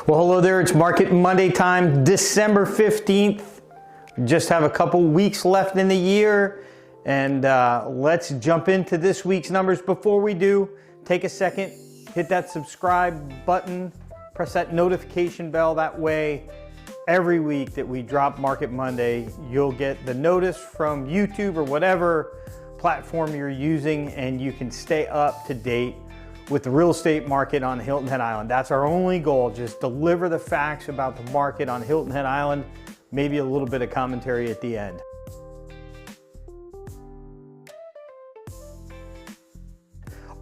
Well, hello there. It's Market Monday time, December 15th. Just have a couple weeks left in the year, and let's jump into this week's numbers. Before we do, take a second, hit that subscribe button, press that notification bell. That way, every week that we drop Market Monday, you'll get the notice from YouTube or whatever platform you're using, and you can stay up to date with the real estate market on Hilton Head Island. That's our only goal, just deliver the facts about the market on Hilton Head Island, maybe a little bit of commentary at the end.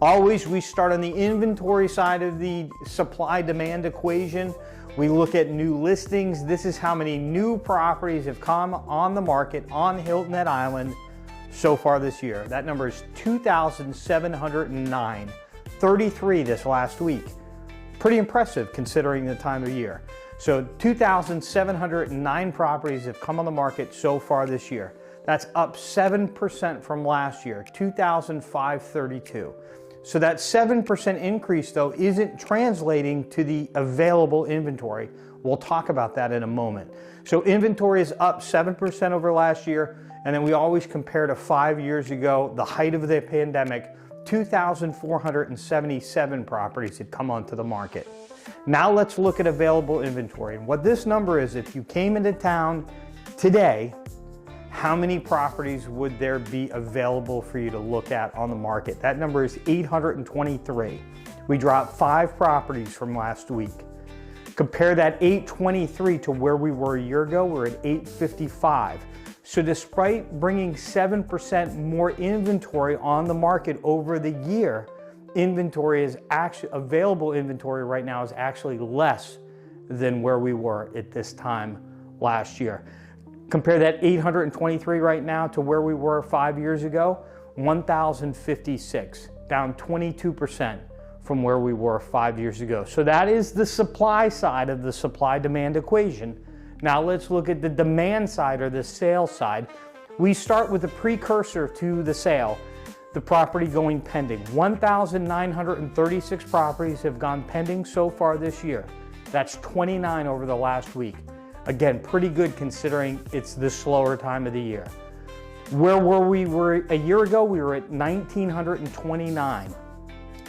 Always, we start on the inventory side of the supply-demand equation. We look at new listings. This is how many new properties have come on the market on Hilton Head Island so far this year. That number is 2,709. 33 this last week. Pretty impressive considering the time of year. So 2,709 properties have come on the market so far this year. That's up 7% from last year, 2,532. So that 7% increase though isn't translating to the available inventory. We'll talk about that in a moment. So inventory is up 7% over last year, and then we always compare to 5 years ago, the height of the pandemic. 2,477 properties had come onto the market. Now let's look at available inventory. And what this number is, if you came into town today, how many properties would there be available for you to look at on the market? That number is 823. We dropped 5 properties from last week. Compare that 823 to where we were a year ago, we're at 855. So despite bringing 7% more inventory on the market over the year, inventory is actually, available inventory right now is actually less than where we were at this time last year. Compare that 823 right now to where we were 5 years ago, 1,056, down 22% from where we were 5 years ago. So that is the supply side of the supply-demand equation. Now let's look at the demand side, or the sales side. We start with the precursor to the sale, the property going pending. 1,936 properties have gone pending so far this year. That's 29 over the last week. Again, pretty good considering it's the slower time of the year. Where were we a year ago? We were at 1,929.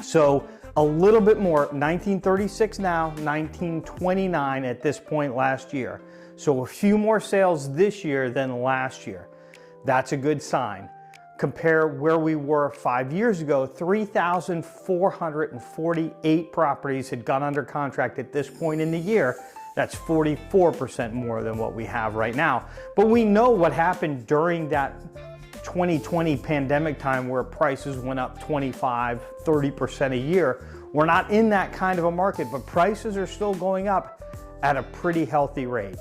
So a little bit more, 1,936 now, 1,929 at this point last year. So a few more sales this year than last year. That's a good sign. Compare where we were 5 years ago, 3,448 properties had gone under contract at this point in the year. That's 44% more than what we have right now. But we know what happened during that 2020 pandemic time where prices went up 25, 30% a year. We're not in that kind of a market, but prices are still going up at a pretty healthy rate.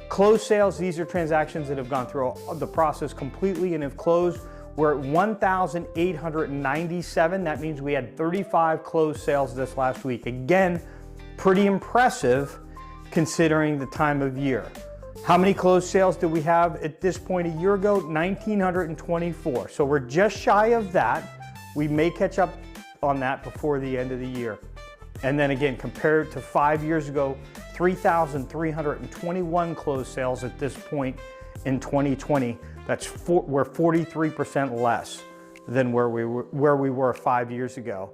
Closed sales, these are transactions that have gone through the process completely and have closed. We're at 1,897. That means we had 35 closed sales this last week. Again, pretty impressive considering the time of year. How many closed sales did we have at this point a year ago? 1,924. So we're just shy of that. We may catch up on that before the end of the year. And then again, compared to 5 years ago, 3,321 closed sales at this point in 2020. We're 43% less than where we were 5 years ago.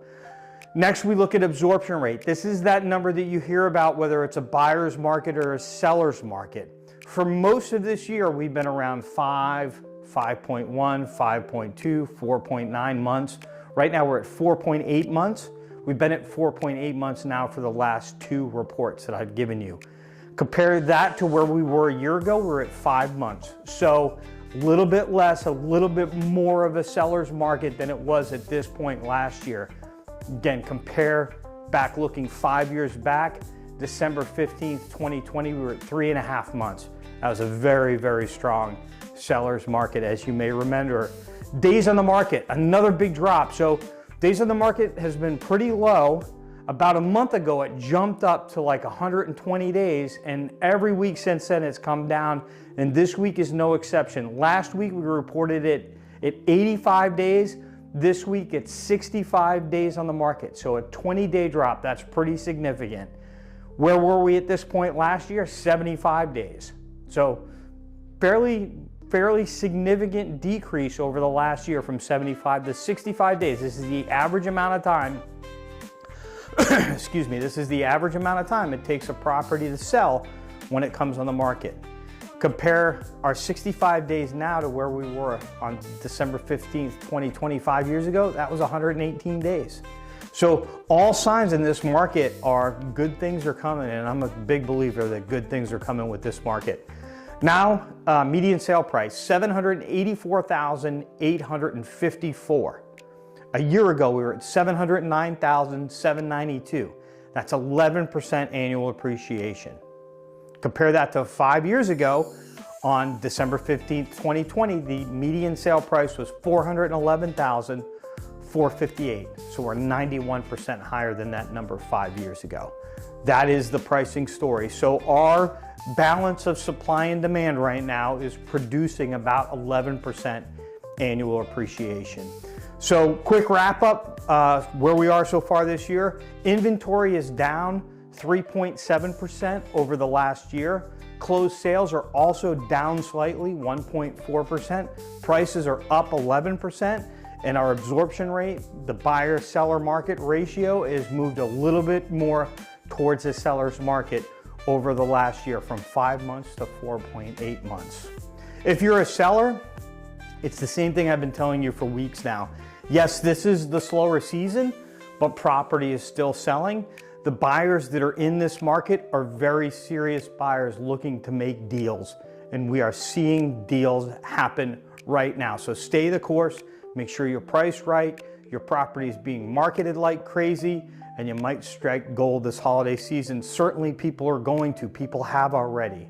Next, we look at absorption rate. This is that number that you hear about whether it's a buyer's market or a seller's market. For most of this year, we've been around 5, 5.1, 5.2, 4.9 months. Right now, we're at 4.8 months. We've been at 4.8 months now for the last 2 reports that I've given you. Compare that to where we were a year ago, we're at 5 months. So a little bit less, a little bit more of a seller's market than it was at this point last year. Again, compare back, looking 5 years back, December 15th, 2020, we were at 3.5 months. That was a very, very strong seller's market, as you may remember. Days on the market, another big drop. So days on the market has been pretty low. About a month ago, it jumped up to like 120 days, and every week since then it's come down, and this week is no exception. Last week we reported it at 85 days. This week it's 65 days on the market, so a 20-day drop. That's pretty significant. Where were we at this point last year? 75 days. So fairly significant decrease over the last year from 75 to 65 days. This is the average amount of time, excuse me, this is the average amount of time it takes a property to sell when it comes on the market. Compare our 65 days now to where we were on December 15th, 2020, 5 years ago. That was 118 days. So all signs in this market are good things are coming, and I'm a big believer that good things are coming with this market. Now, median sale price, $784,854. A year ago, we were at $709,792. That's 11% annual appreciation. Compare that to 5 years ago, on December 15th, 2020, the median sale price was $411,458. So we're 91% higher than that number 5 years ago. That is the pricing story. So our balance of supply and demand right now is producing about 11% annual appreciation. So quick wrap up, where we are so far this year. Inventory is down 3.7% over the last year. Closed sales are also down slightly, 1.4%. Prices are up 11%. And our absorption rate, the buyer-seller market ratio, is moved a little bit more towards the seller's market over the last year, from 5 months to 4.8 months. If you're a seller, it's the same thing I've been telling you for weeks now. Yes, this is the slower season, but property is still selling. The buyers that are in this market are very serious buyers looking to make deals, and we are seeing deals happen right now. So stay the course, make sure you're priced right, your property is being marketed like crazy, and you might strike gold this holiday season. Certainly people are going to, people have already.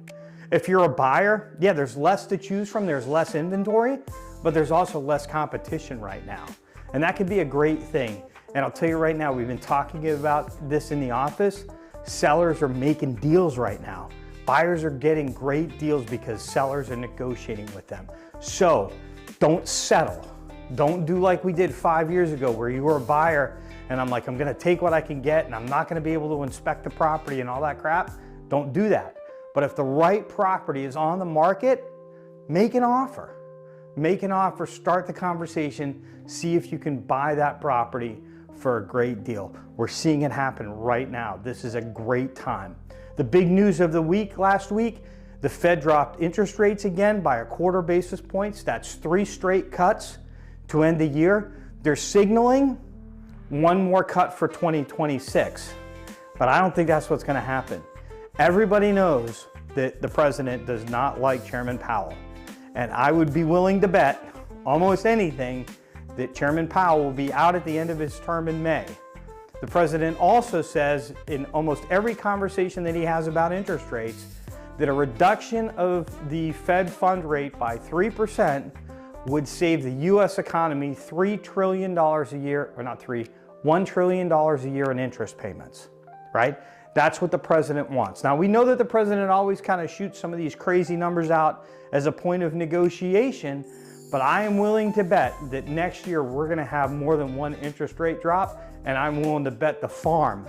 If you're a buyer, yeah, there's less to choose from, there's less inventory, but there's also less competition right now. And that could be a great thing. And I'll tell you right now, we've been talking about this in the office. Sellers are making deals right now. Buyers are getting great deals because sellers are negotiating with them. So don't settle. Don't do like we did 5 years ago, where you were a buyer and I'm like, I'm gonna take what I can get and I'm not gonna be able to inspect the property and all that crap. Don't do that. But if the right property is on the market, make an offer. Make an offer, start the conversation, see if you can buy that property for a great deal. We're seeing it happen right now. This is a great time. The big news of the week, last week, the Fed dropped interest rates again by 1/4 basis points. That's 3 straight cuts to end the year. They're signaling one more cut for 2026, but I don't think that's what's gonna happen. Everybody knows that the president does not like Chairman Powell, and I would be willing to bet almost anything that Chairman Powell will be out at the end of his term in May. The president also says in almost every conversation that he has about interest rates that a reduction of the Fed fund rate by 3% would save the US economy $3 trillion a year, or not three, $1 trillion a year in interest payments, right? That's what the president wants. Now, we know that the president always kind of shoots some of these crazy numbers out as a point of negotiation, but I am willing to bet that next year we're gonna have more than one interest rate drop, and I'm willing to bet the farm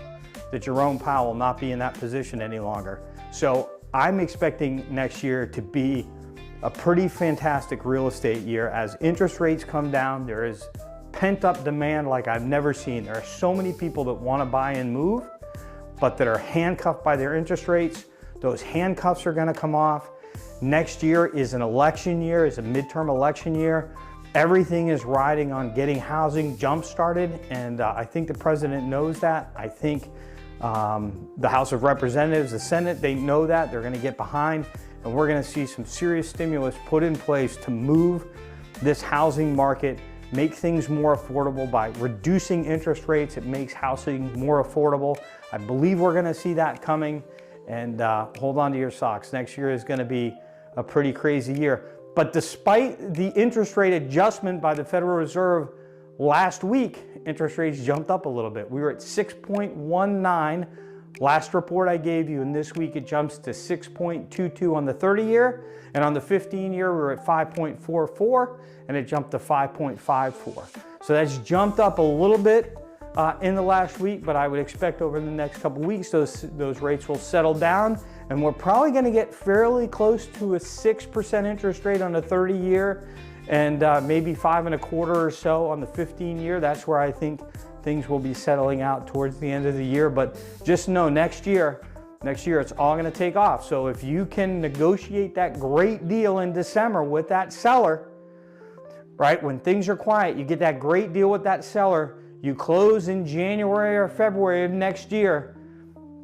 that Jerome Powell will not be in that position any longer. So I'm expecting next year to be a pretty fantastic real estate year. As interest rates come down, there is pent-up demand like I've never seen. There are so many people that want to buy and move, but that are handcuffed by their interest rates. Those handcuffs are going to come off. Next year is an election year, is a midterm election year. Everything is riding on getting housing jump-started, and I think the president knows that. I think the House of Representatives, the Senate, they know that. They're going to get behind, and we're going to see some serious stimulus put in place to move this housing market, make things more affordable by reducing interest rates. It makes housing more affordable. I believe we're going to see that coming, and hold on to your socks. Next year is going to be a pretty crazy year. But despite the interest rate adjustment by the Federal Reserve last week, interest rates jumped up a little bit. We were at 6.19 last report I gave you, and this week it jumps to 6.22 on the 30-year, and on the 15-year we were at 5.44, and it jumped to 5.54. So that's jumped up a little bit in the last week, but I would expect over the next couple weeks those rates will settle down, and we're probably going to get fairly close to a 6% interest rate on the 30-year, and maybe 5.25% or so on the 15-year. That's where I think things will be settling out towards the end of the year. But just know next year it's all going to take off. So if you can negotiate that great deal in December with that seller, right, when things are quiet, you get that great deal with that seller, you close in January or February of next year,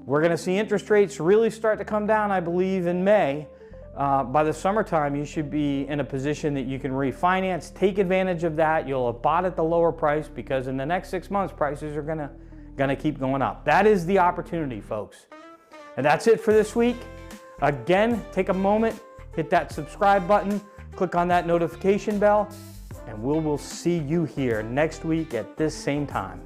we're going to see interest rates really start to come down, I believe, in May. By the summertime, you should be in a position that you can refinance, take advantage of that. You'll have bought at the lower price because in the next 6 months, prices are gonna keep going up. That is the opportunity, folks. And that's it for this week. Again, take a moment, hit that subscribe button, click on that notification bell, and we will see you here next week at this same time.